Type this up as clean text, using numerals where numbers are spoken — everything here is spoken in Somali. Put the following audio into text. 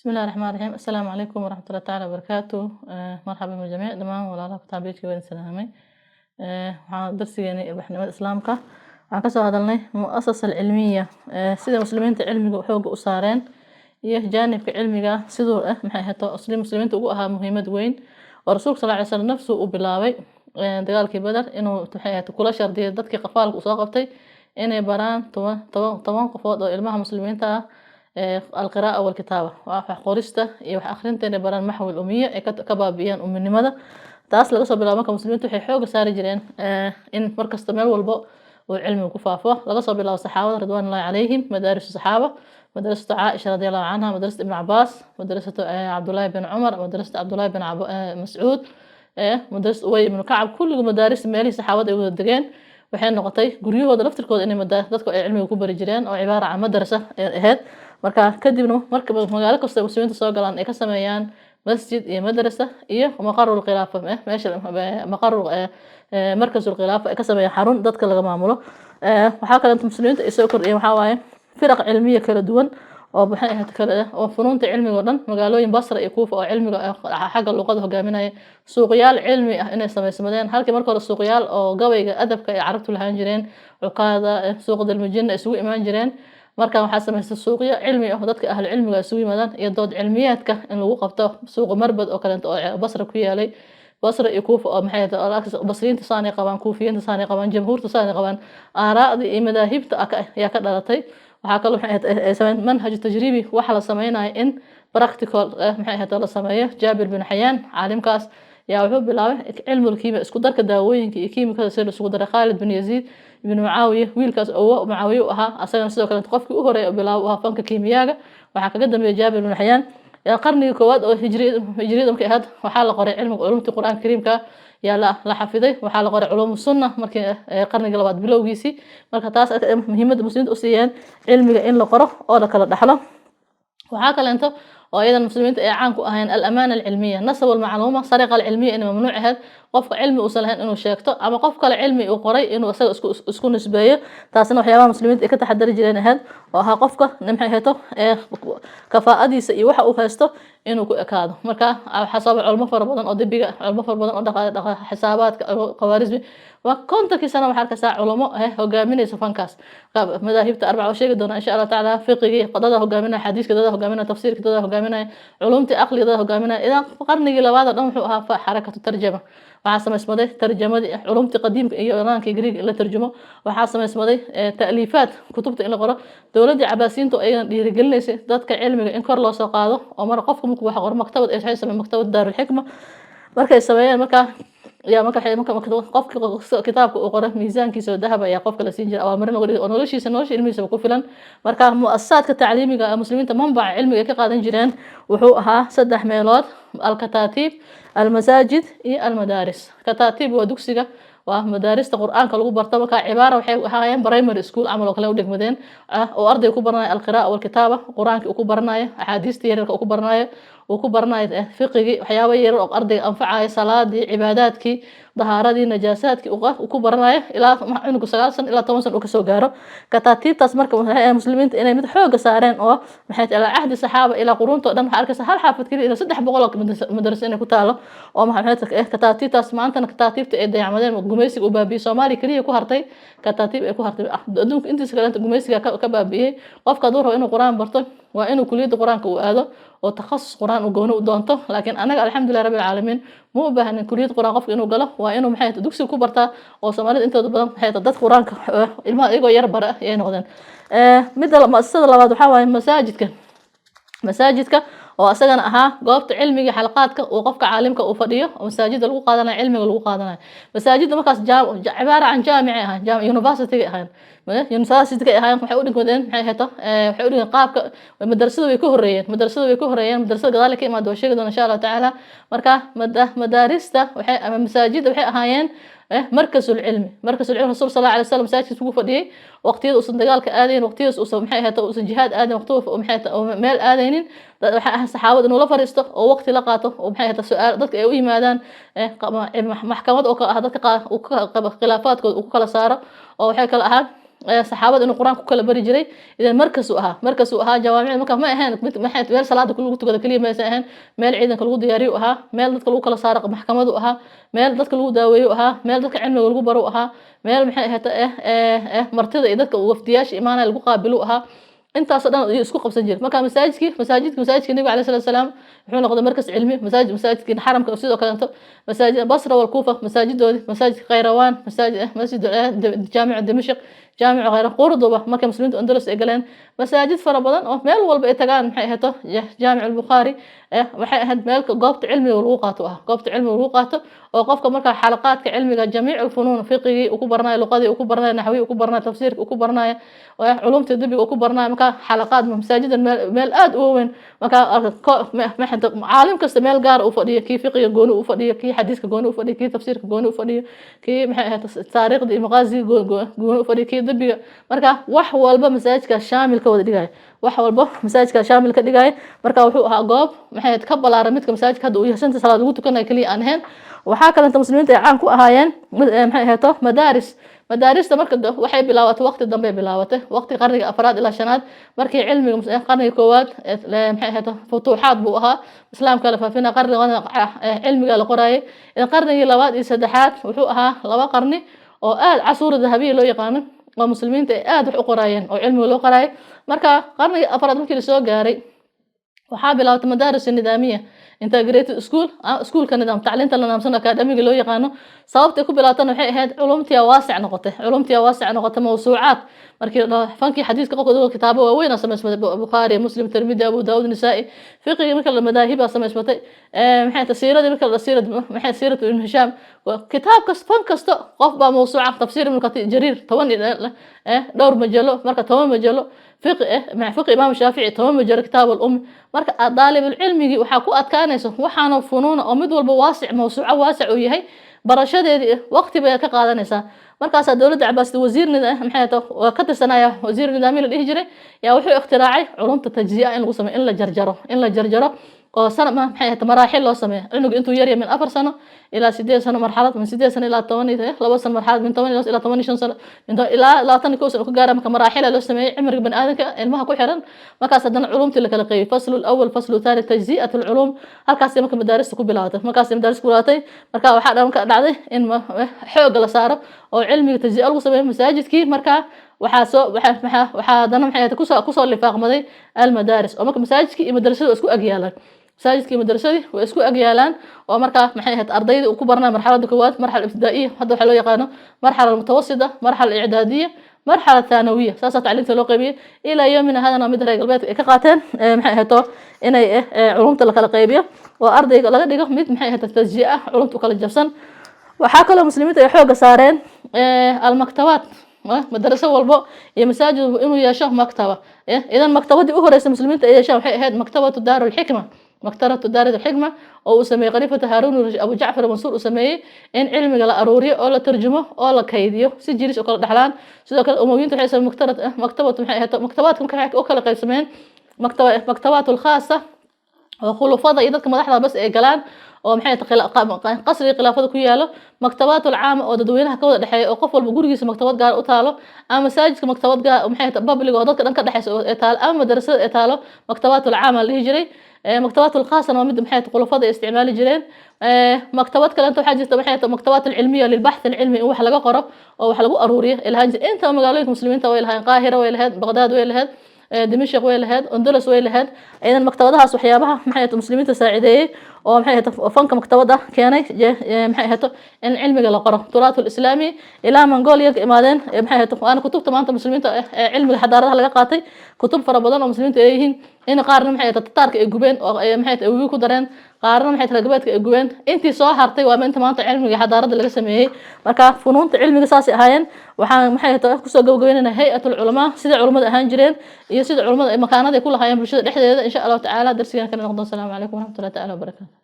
بسم الله الرحمن الرحيم السلام عليكم ورحمة الله تعالى وبركاته مرحبا بالجميع دمان ولا تعبيرك وين سلامي waxaan darsigeena ilbaxnimada islaamka waxaan kasoo hadalnay mu'asasa cilmiya sida muslimiinta cilmiga xooga u saareen iyo jaanibka cilmiga sidoo maxay hato muslimiinta ugu ahaa muhiimad weyn oo rasuulka sallallahu alayhi wasallam nafsu u bilaabay dagaalkii badar inuu maxay hato kula shardiyay dadkii qafaalka u soo qabtay inay baraan 10 qofood oo ilmaha muslimiinta ah القراءة والكتابة وقرسته وأخرين بران محو الأمية كبابيان أم النمذا تاس لقصة بلا مكة مسلمين تحي حوق ساري جرين إن مركز تمر والباء والعلم وكفافة لقصة بلا الصحابة رضوان الله عليهم مدارس الصحابة مدرسة عائشة رضي الله عنها مدرسة ابن عباس مدرسة عبد الله بن عمر مدرسة عبد الله بن مسعود مدرسة أبي بن كعب كل مدارس مالي صحابة ودقين waxay noqotay guryahooda laftirkooda inay dadku ay cilmiga ku bari jireen oo cibaara ah madrasa ahayd marka kadibna marka magaalo kasta muslimiinta soo galaan ay ka sameeyaan masjid iyo madrasa iyo maqarul khilaafa meesha maqarul markazul khilaafa ay ka sameeyaan xarun dadka laga maamulo waxa kale inta muslimiinta ay soo kordhiyeen waxa waaye firaq cilmiya kala duwan oo maxay ahayd kala oo funuunta cilmiga oo dhan magaalooyin Basra iyo Kuufa oo cilmiga xagga luqadda hogaaminaya suuqyaal cilmi ah inay sameysmadeen halkii markii hore suuqyaal oo gabayga adabka ay carabtu lahaan jireen cuqaada suuqda almujinna isugu imaan jireen marka waxa sameysay suuqyo cilmi ah dadka ahli cilmiga isugu yimaadaan iyo dood cilmiyaadka in lagu qabto suuq marbad oo kale oo Basra ku yaalay Basra iyo Kuufa oo maxay ahayd basriinta saanay qabaan kuufiyiinta saanay qabaan jamhuurta saanay qabaan aaraa'da iyo madaahibta ayaa ka dhalatay waxaa kaloo maxay sameeyeen manhaj tajribi waxa la sameeyay in practical maxay ahayd la sameeyo Jaabir bin Hayyan caalimkaas yaa wuxuu bilaabay cilmiga kiimika isku darka daawooyinka iyo kiimikada sida isku dar Khalid bin Yazid ibn Muawiya wiilkaas oo Muawiya ahaa asagana sidoo kale qofkii u horeeyay bilaabay fanka kiimiyaga waxa kaga dambeeyay Jaabir bin Hayyan qarnigii koowaad oo hijriyada markay ahayd waxa la qoray cilmiga culumta Quraanka Kariimka yaa la xafiday waxa la qoray culum sunna markii qarnigii labaad bilowgiisii marka taas muhiimada muslimiinta u siiyeen cilmiga in la qoro oo la kala dhaxlo waxa kale inta oo aydan muslimiinta ay caan ku ahayn al-amaana al-cilmiya nasab al-macluuma sariqa al-cilmiya in mamnuuc ahayd qofka cilmi uu salahan inuu sheegto ama qof kale cilmi uu qoray inuu asaga isku nisbeeyo taasina waxyaabaha muslimiinta ay ka taxadari jireen ahayd oo aha qofka maxay hayto kafaa'adiisa iyo waxa uu haysto inuu ku ekaado marka xasaab culmo fara badan oo dibiga culmo fara badan oo dhaqaale xisaabaadka qawaarismi wa kontakii sana waxa arkaysaa culmo hogaaminaysa fankaas madaahibta arbaca sheegi doona insha Allah taala fiqiga qadada hogaaminaya xadiiska dada hogaaminaya tafsiirka dada hogaaminaya culumta aqliga dada hogaaminaya idan qarnigii labaad dhan wuxuu ahaa xarakatu tarjuma waxa sameysmaday tarjumadii culumta qadiimka iyo iiraanka Greek la tarjumo waxa sameysmaday taalifaat kutubta in la qoro dawladda Cabaasiinta ay dhiirigelinaysa dadka cilmiga in kor loo soo qaado oo mar qofku markuu wax qoro maktabad ay sameeyay maktabad Daarul Hikma markay sameeyeen marka يا قف كتابك وقرأ ميزان كيسو ذهب يا قف كلا سينجر أو مرنا قولي ونولشي سنولش علمي سبكو فلان مركا مؤسسات كتعليمي المسلمين تمنبع علمي كقاعدين جيران وحوقها سدح ميلاد الكتاتيب المساجد المدارس كتاتيب ودكسية ومدارس القرآن كلو برتبة كعبارة وحياة برايمري سكول عملوا كلاو دقمدين وأرض يكبرنا القراءة والكتابة القرآن يكبرنا أحاديث تيرك يكبرنا وكبرنا فقه وحياة يرو أرض أنفعها صلاة عباداتك ظهارتي نجاساتك وكبرنا إلى عنق سلاسل إلى توصل وكسو جارو كتاتيب تسمرك مسلمين إن متحوق سارين أو محيط إلى عهد الصحابة إلى قرون تقدم حركة هل حافظ كذي إلى سدح بقولك مدرسين كتالو أو محيط كتاتيب تسمع أنت كتاتيب تأدي عملين gumaysiga u baabiyo Soomaali kaliya ku hartay kataatiib ay ku hartay adduunka intiisa kale gumaysiga ka baabiyay qofka duu rabo inuu quraan barto waa inuu kuliyada quraanka u aado oo takhasus quraan u goono u doonto laakiin anaga alxamdulillah rabbil caalamiin ma u baahan kuliyada quraan qofka inuu galo waa inuu maxay dugsiga ku bartaa oo Soomaalida intooda badan maxay dad quraanka ilmaha iyagoo yar bara ay noqdeen mid mu'asasada labaad waxa waaye masaajidka oo asagana ahaa goobta cilmiga xalaqaadka oo qofka caalimka uu fadhiyo oo masaajid lagu qaadanayo cilmiga lagu qaadanayo masaajidda markaas cibaara can jaamici ah university ahaan university ahaan waxay u dhigmadeen maxay hayto waxay u dhigeen qaabka madrasada way ka horeeyeen madrasada gadaal ka imaado sheegi doona insha Allah taala marka madaarista waxay ama masaajid waxay ahaayeen مركز العلم الرسول صلى الله عليه وسلم ساكت سوق فدي وقتي وصل دجالك آذين وقتي وصل محيها وصل جهاد آذين وقتوه ومحيها ومال آذين صحابة إنه لا فرسته أو وقت لقاته ومحيها السؤال ضدك أي مادان محكمات أو هذا خلافات وكلا صار أو حكى الأحد saxaabada inuu quraanka ku kala bari jiray idan markaas uu ahaa jawaamic marka ma ahayn maxay meel salaada lagu tukado kaliya ma ahayn meel ciidanka lagu diyaariyo ahaa meel dadka lagu kala saaro maxkamadu ahaa meel dadka lagu daaweeyo ahaa meel dadka cilmiga lagu baro ahaa meel maxay ahayd martida iyo dadka wafdiyaasha imaanaya lagu qaabilo ahaa intaas dhan isku qabsan jiray marka masaajidka nabiga عليه الصلاه والسلام wuxuu noqday markas cilmi masaajidka xaramka sidoo kale masaajid Basra wal Kufa masaajidoodi masaajid Qayrawaan masjid jaamic Dimashq jaamic غير Qurduba marka muslimiintu Andalus ay galeen masaajid fara badan oo meel walba ay tagaan maxay ahayd jaamic al-Bukhari waxay ahayd meel goobta cilmiga lagu qaato oo qofka marka xalaqaadka cilmiga jamiic al-funun fiqhi uu ku baranayo luqadii uu ku baranayo nahwi uu ku baranayo tafsiirka uu ku baranayo culumta dibiga uu ku baranayo marka xalaqaad masaajid meel aad u weyn marka caalim kasta meel gaar uu fadhiyo kii fiqhiga gooni uu fadhiyo kii xadiiska gooni uu fadhiyo kii tafsiirka gooni uu fadhiyo kii maxay ahayd taariikhda iyo maqaasiga gooni uu fadhiyo kii dibiga marka wax walba masaajidka shaamil ka wada dhigay wax walba masaajidka shaamil ka dhigay marka wuxuu ahaa goob maxay ka balaaran midka masaajidka hadda uu yahay shanta salaad ugu tukanayo kaliya aan ahayn waxa kale inta muslimiinta ay caan ku ahaayeen maxay ahayd madaarista marka waxay bilaabatay waqti dambe waqti qarniga afraad ilaa shanaad markii cilmiga qarniga koowaad maxay ahayd futuuxaad buu ahaa islaamka la faafina qarniga cilmiga la qoraayay qarnigii labaad iyo saddexaad wuxuu ahaa laba qarni oo aad casuur dahabiye loo yaqaan oo muslimiinta ay aad wax u qoraayeen oo cilmiga loo qoraayay marka qarniga afraad markii la soo gaaray waxaa bilaabatay madaaris nidaamiya integrated school ka nidaam tacliinta la nidaamsan academiga loo yaqaano sababta ku bilaatana waxay ahayd culumtiya waasic noqotay mawsuucaad markii fankii xadiiska qofka kitaabo waaweyn sameysmay Bukhari Muslim Tirmidhi Abu Daawud Nisaa'i fiqhi marka la madaahiba sameysmatay maxay tafsiirada marka la maxay siiratu ibn Hisham kitaab fan kasta qof baa mawsuuca tafsiir ibn Kathir Jarir 10 dhowr majalo marka 10 majalo فقه إمام الشافعي تمام مجرد كتاب الأم مرك طالب العلمي وحكو أتكانيسو وحنا فنون أمد والبواسع موسوعة واسع ويهي برشاد وقت بيك قادنيسا مركز دولة عباس وزير محيطه وكتر سنة وزير نظامي للإهجري يا وحو اختراعي علوم التجزئة إن لو سمي إن لا جرجره وسنة ما محيطه مراحل لو سمي إنه أنتو يري من 4 سنة إلى 6 سنة مرحلة من 6 سنة إلى 8 لو وصل مرحلة من 8 إلى 8 سنة إلى لا تنكوس كجارة مراحل لو سمي عمر بن آدم المها كل حرن مركز دنا علوم تلك فصل الأول فصل الثاني تجزئة العلوم هالكاس ممكن مدارس تكون بلاته مركز مدارس كلاتي مركز واحد مركز دعده إن حوق لصار أو علمي تجزئة لو سمي مساجد كي مركز waxaa dana maxay kusoo lifaaqmaday almadaaris oo marka masaajidkii iyo madrasadu isku agyaalaan masaajidkii madrasadii way isku agyaalaan oo marka maxay ahayd ardayda uu ku barnaa marxaladda koowaad marxalada ibtidaaiya hadda waxa loo yaqaano marxalada mutawassida marxalada i'daadiya marxalada thanawiya saasa tacliinta loo qaybiyay ilaa yawmina hadana mid reer galbeedka ay ka qaateen maxay ahayd inay culumta la kala qaybiyo oo ardayga laga dhigo mid maxay ahayd tasjii'a culumta kala jabsan waxa kale muslimiinta ay xoog saareen almaktabaat مدرسة والبو هي مساجد إنه يشاه مكتبة إذا مكتبة دي أخرى المسلمين يشاه هاد مكتبة دار الحكمة مكتبة دار الحكمة أو أسميه خليفة هارون أبو جعفر منصور أسميه إن علم لا أروري أو لا ترجمة أو لا كيديو سجلش أو كلا دحلان سيدا كلا أمويين تحس مكتبات كم كحك أو كلا قيسمين مكتبات الخاصة وخلفاء إذا كما لحظة بس إيجالان oo maxay qasri khilaafada ku yaalo maktabaadul caam oo dadweynaha ka wada dhaxeeyo oo qof walba gurigiisa maktabad gaar u taalo ama masaajidka maktabad gaar maxay public oo dadka dhan ka dhaxayso ee taalo ama madrasada ee taalo maktabaadul caam la jiray maktabaadul khaasana waa mid maxay khulafada isticmaali jireen maktabad kale inta waxa jirta maxay maktabaadul cilmiya lil bahth al ilmi wax laga qoro oo wax lagu aruuriyo ilaa inta magaalooyinka muslimiinta way lahayn qaahira way lahayd baghdad way lahayd دمشق way lahayd Andalus way lahayd aydan maktabadahaas waxyaabaha maxay ahayd muslimiinta saacideeyay oo maxay ahayd fanka maktabada keenay maxay ahayd in cilmiga la qoro turaadul islaami ilaa Mongolia imaadeen maxay ahayd aan kutubta maanta muslimiinta cilmiga xadaaradaha laga qaatay kutub fara badan oo muslimiinta ay yihiin in qaarna maxay ahayd tatarka ay gubeen oo maxay ahayd ay ku dareen qaarna maxay ahayd ragbaadka ay gubeen intii soo hartay waa inta maanta cilmiga xadaarada laga sameeyay marka funuunta cilmiga saasi ahaayeen waxaan maxay ahayd ku soo gabagabeynaa hay'atul ulama sida culimada ahaan jireen iyo sida culimada ay makaanada ku lahaayeen bulshada dhexdeeda insha Allah ta'ala darsigan kan noqdo. Assalamu alaykum wa rahmatullahi ta'ala wa barakatuh.